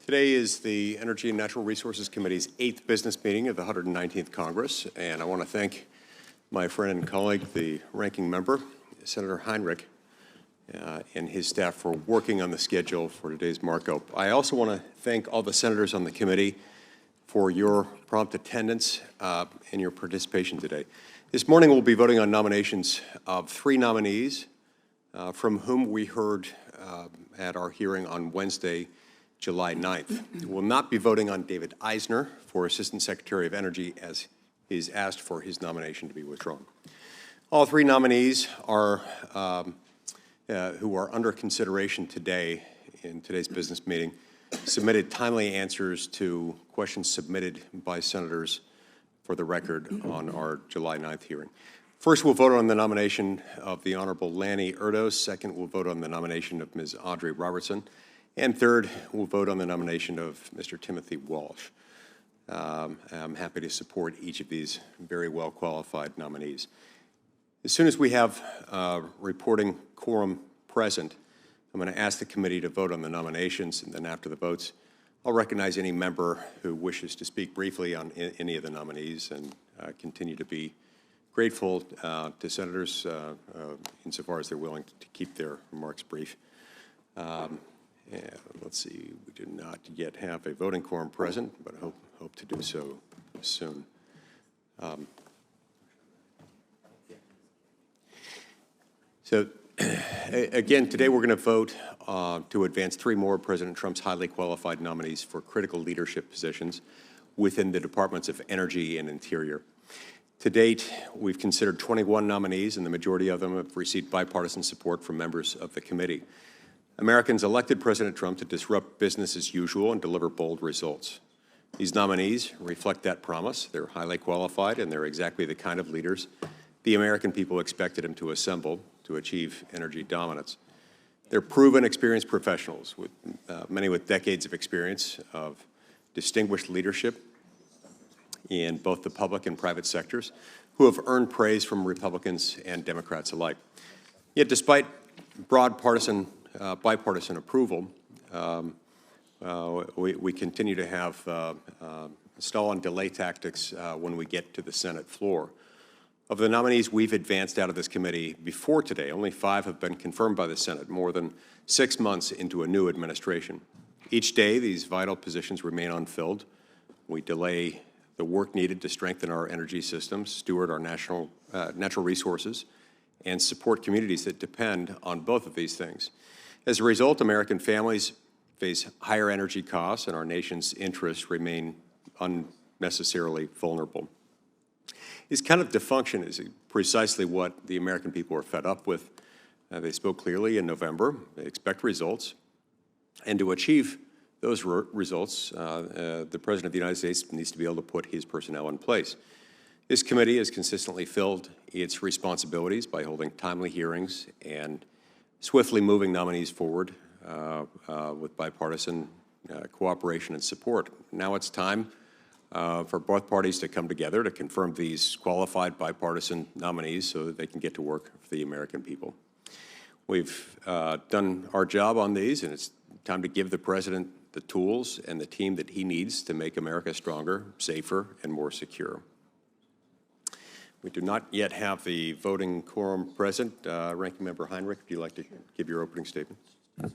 Today is the Energy and Natural Resources Committee's 8th business meeting of the 119th Congress, and I want to thank my friend and colleague, the ranking member, Senator Heinrich, and his staff for working on the schedule for today's markup. I also want to thank all the senators on the committee for your prompt attendance and your participation today. This morning we'll be voting on nominations of 3 nominees from whom we heard at our hearing on Wednesday, July 9th. We'll not be voting on David Eisner for Assistant Secretary of Energy, as he's asked for his nomination to be withdrawn. All 3 nominees are who are under consideration today in today's business meeting submitted timely answers to questions submitted by senators for the record on our July 9th hearing. First, we'll vote on the nomination of the Honorable Lanny Erdos. Second, we'll vote on the nomination of Ms. Audrey Robertson. And third, we'll vote on the nomination of Mr. Timothy Walsh. I'm happy to support each of these very well-qualified nominees. As soon as we have reporting quorum present, I'm going to ask the committee to vote on the nominations, and then after the votes, I'll recognize any member who wishes to speak briefly on any of the nominees and continue to be grateful to senators insofar as they're willing to keep their remarks brief. Let's see, we do not yet have a voting quorum present, but I hope to do so soon. So again, today we're going to vote to advance 3 more of President Trump's highly qualified nominees for critical leadership positions within the Departments of Energy and Interior. To date, we've considered 21 nominees, and the majority of them have received bipartisan support from members of the committee. Americans elected President Trump to disrupt business as usual and deliver bold results. These nominees reflect that promise. They're highly qualified, and they're exactly the kind of leaders the American people expected him to assemble to achieve energy dominance. They're proven, experienced professionals, with many with decades of experience of distinguished leadership in both the public and private sectors, who have earned praise from Republicans and Democrats alike. Yet despite broad bipartisan approval, we continue to have stall and delay tactics when we get to the Senate floor. Of the nominees we've advanced out of this committee before today, only 5 have been confirmed by the Senate, more than 6 months into a new administration. Each day, these vital positions remain unfilled. We delay the work needed to strengthen our energy systems, steward our natural resources, and support communities that depend on both of these things. As a result, American families face higher energy costs, and our nation's interests remain unnecessarily vulnerable. This kind of dysfunction is precisely what the American people are fed up with. They spoke clearly in November. They expect results. And to achieve those results, the President of the United States needs to be able to put his personnel in place. This committee has consistently filled its responsibilities by holding timely hearings and swiftly moving nominees forward with bipartisan cooperation and support. Now it's time for both parties to come together to confirm these qualified bipartisan nominees so that they can get to work for the American people. We've done our job on these, and it's time to give the President the tools and the team that he needs to make America stronger, safer, and more secure. We do not yet have the voting quorum present. Ranking Member Heinrich, would you like to give your opening statement?